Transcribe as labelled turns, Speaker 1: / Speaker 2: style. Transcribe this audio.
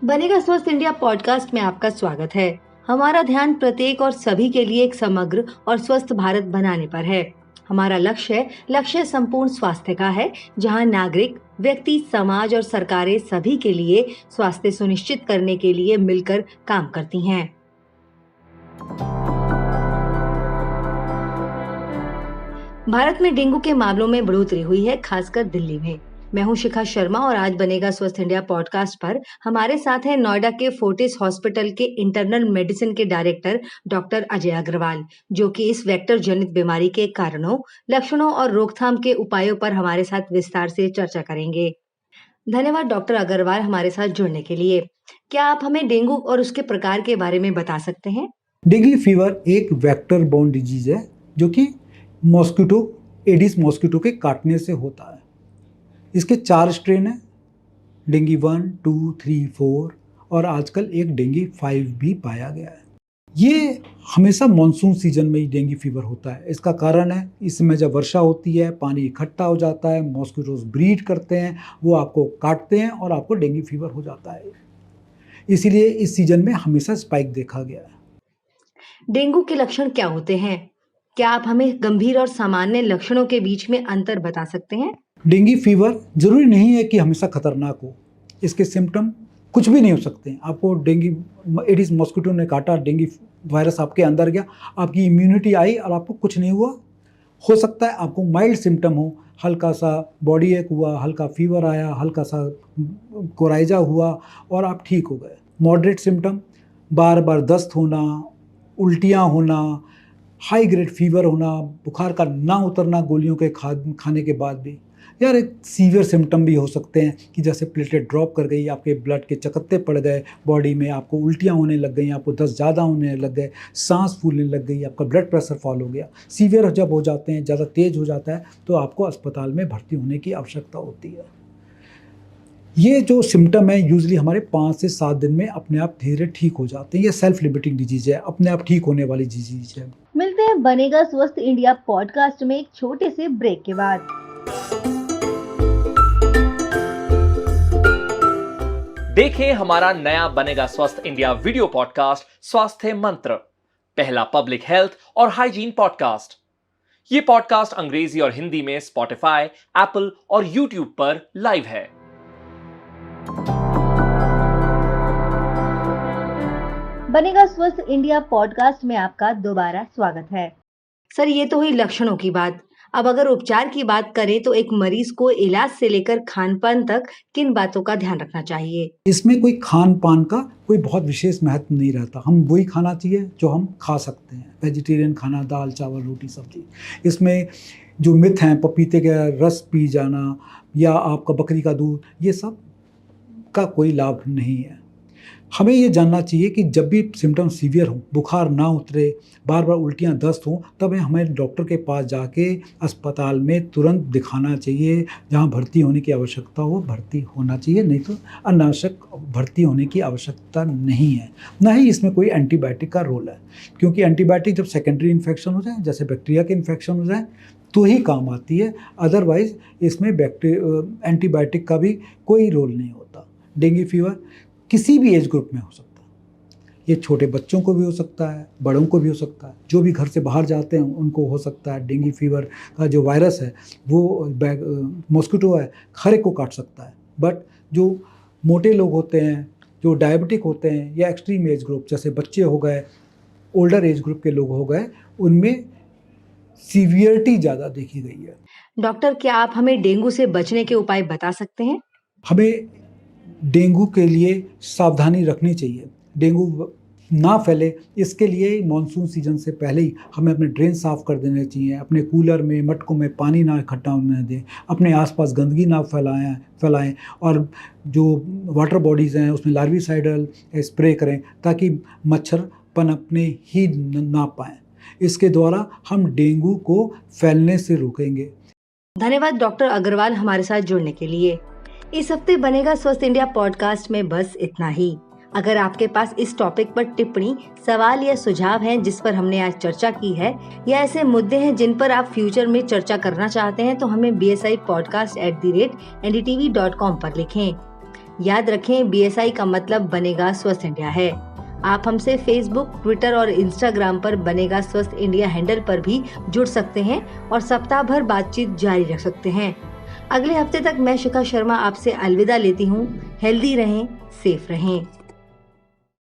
Speaker 1: बनेगा स्वस्थ India podcast में आपका स्वागत है। हमारा ध्यान प्रत्येक और सभी के लिए एक समग्र और स्वस्थ भारत बनाने पर है। हमारा लक्ष्य संपूर्ण स्वास्थ्य का है, जहां नागरिक, व्यक्ति, समाज और सरकारें सभी के लिए स्वास्थ्य सुनिश्चित करने के लिए मिलकर काम करती हैं। भारत में डेंगू के मामलों में बढ़ोतरी हुई है, खासकर दिल्ली में। मैं हूं शिखा शर्मा और आज बनेगा स्वस्थ इंडिया पॉडकास्ट पर हमारे साथ हैं नोएडा के फोर्टिस हॉस्पिटल के इंटरनल मेडिसिन के डायरेक्टर डॉक्टर अजय अग्रवाल, जो कि इस वेक्टर जनित बीमारी के कारणों, लक्षणों और रोकथाम के उपायों पर हमारे साथ विस्तार से चर्चा करेंगे। धन्यवाद डॉक्टर अग्रवाल हमारे साथ जुड़ने के लिए। क्या आप हमें डेंगू और उसके प्रकार के बारे में बता सकते हैं?
Speaker 2: डेंगू फीवर एक वेक्टर बोर्न डिजीज है जो कि मॉस्किटो, एडिस मॉस्किटो के काटने से होता है। इसके 4 स्ट्रेन हैं, डेंगू 1, 2, 3, 4 और आजकल एक डेंगू 5 भी पाया गया है। ये हमेशा मानसून सीजन में ही डेंगू फीवर होता है। इसका कारण है, इस समय जब वर्षा होती है, पानी इकट्ठा हो जाता है, मॉस्किटोज ब्रीड करते हैं, वो आपको काटते हैं और आपको डेंगू फीवर हो जाता है। इसीलिए इस सीजन में हमेशा स्पाइक देखा गया है।
Speaker 1: डेंगू के लक्षण क्या होते हैं? क्या आप हमें गंभीर और सामान्य लक्षणों के बीच में अंतर बता सकते हैं?
Speaker 2: डेंगू फीवर जरूरी नहीं है कि हमेशा खतरनाक हो। इसके सिम्टम कुछ भी नहीं हो सकते हैं। आपको डेंगू एडिस मॉस्किटो ने काटा, डेंगू वायरस आपके अंदर गया, आपकी इम्यूनिटी आई और आपको कुछ नहीं हुआ। हो सकता है आपको माइल्ड सिम्टम हो, हल्का सा बॉडी एक हुआ, हल्का फीवर आया, हल्का सा कोराइजा हुआ और आप ठीक हो गए। मॉडरेट सिम्टम, बार बार दस्त होना, उल्टियाँ होना, हाई ग्रेड फीवर होना, बुखार का ना उतरना गोलियों के खाने के बाद भी। यार एक सीवियर सिम्टम भी हो सकते हैं कि जैसे प्लेटलेट ड्रॉप कर गई, आपके ब्लड के चकत्ते पड़ गए बॉडी में, आपको उल्टियाँ होने लग गई, आपको दस्त ज़्यादा होने लग गए, सांस फूलने लग गई, आपका ब्लड प्रेशर फॉल हो गया। सीवियर जब हो जाते हैं, ज़्यादा तेज हो जाता है, तो आपको अस्पताल में भर्ती होने की आवश्यकता होती है। ये जो सिम्टम है यूजली हमारे 5 से 7 दिन में अपने आप धीरे ठीक हो जाते हैं। ये सेल्फ लिमिटिंग डिजीज है, अपने आप ठीक होने वाली डिजीज है।
Speaker 1: मिलते हैं बनेगा स्वस्थ इंडिया पॉडकास्ट में एक छोटे से ब्रेक के बाद।
Speaker 3: देखें हमारा नया बनेगा स्वस्थ इंडिया वीडियो पॉडकास्ट स्वास्थ्य मंत्र, पहला पब्लिक हेल्थ और हाइजीन पॉडकास्ट। ये पॉडकास्ट अंग्रेजी और हिंदी में स्पॉटिफाई, एप्पल और यूट्यूब पर लाइव है।
Speaker 1: बनेगा स्वस्थ इंडिया पॉडकास्ट में आपका दोबारा स्वागत है। सर, ये तो हुई लक्षणों की बात। अब अगर उपचार की बात करें तो एक मरीज को इलाज से लेकर खान-पान तक किन बातों का ध्यान रखना चाहिए?
Speaker 2: इसमें कोई खान-पान का कोई बहुत विशेष महत्व नहीं रहता। हम वही खाना चाहिए जो हम खा सकते हैं। वेजिटेरियन खाना, दाल, चावल, रोटी, सब्जी। इसमें जो मिथ हैं, पपीते का रस पी जाना या आपका बकरी का दूध, ये सब का कोई लाभ नहीं है। हमें ये जानना चाहिए कि जब भी सिम्टम सीवियर हो, बुखार ना उतरे, बार बार उल्टियाँ, दस्त हो, तब हमें डॉक्टर के पास जाके अस्पताल में तुरंत दिखाना चाहिए। जहाँ भर्ती होने की आवश्यकता हो भर्ती होना चाहिए, नहीं तो अनावश्यक भर्ती होने की आवश्यकता नहीं है। ना ही इसमें कोई एंटीबायोटिक का रोल है, क्योंकि एंटीबायोटिक जब सेकेंडरी इन्फेक्शन हो जाए, जैसे बैक्टीरिया के इन्फेक्शन हो जाए, तो ही काम आती है। अदरवाइज इसमें एंटीबायोटिक का भी कोई रोल नहीं होता। डेंगू फीवर किसी भी एज ग्रुप में हो सकता है। ये छोटे बच्चों को भी हो सकता है, बड़ों को भी हो सकता है। जो भी घर से बाहर जाते हैं उनको हो सकता है। डेंगू फीवर का जो वायरस है वो मॉस्किटो है, हर एक को काट सकता है। बट जो मोटे लोग होते हैं, जो डायबिटिक होते हैं या एक्सट्रीम एज ग्रुप जैसे बच्चे हो गए, ओल्डर एज ग्रुप के लोग हो गए, उनमें सीवियरिटी ज़्यादा देखी गई है।
Speaker 1: डॉक्टर, क्या आप हमें डेंगू से बचने के उपाय बता सकते हैं?
Speaker 2: हमें डेंगू के लिए सावधानी रखनी चाहिए। डेंगू ना फैले इसके लिए मानसून सीजन से पहले ही हमें अपने ड्रेन साफ़ कर देने चाहिए। अपने कूलर में, मटकों में पानी ना इकट्ठा होने दें। अपने आसपास गंदगी ना फैलाएं और जो वाटर बॉडीज़ हैं उसमें लार्विसाइडल स्प्रे करें ताकि मच्छर पनपने ही ना पाएँ। इसके द्वारा हम डेंगू को फैलने से रोकेंगे।
Speaker 1: धन्यवाद डॉक्टर अग्रवाल हमारे साथ जुड़ने के लिए। इस हफ्ते बनेगा स्वस्थ इंडिया पॉडकास्ट में बस इतना ही। अगर आपके पास इस टॉपिक पर टिप्पणी, सवाल या सुझाव हैं जिस पर हमने आज चर्चा की है, या ऐसे मुद्दे हैं जिन पर आप फ्यूचर में चर्चा करना चाहते हैं, तो हमें bsipodcast@ndtv.com पर लिखें। याद रखें, BSI का मतलब बनेगा स्वस्थ इंडिया है। आप हमसे फेसबुक, ट्विटर और इंस्टाग्राम पर बनेगा स्वस्थ इंडिया हैंडल पर भी जुड़ सकते हैं और सप्ताह भर बातचीत जारी रख सकते हैं। अगले हफ्ते तक मैं शिखा शर्मा आपसे अलविदा लेती हूँ। हेल्दी रहें, सेफ रहें।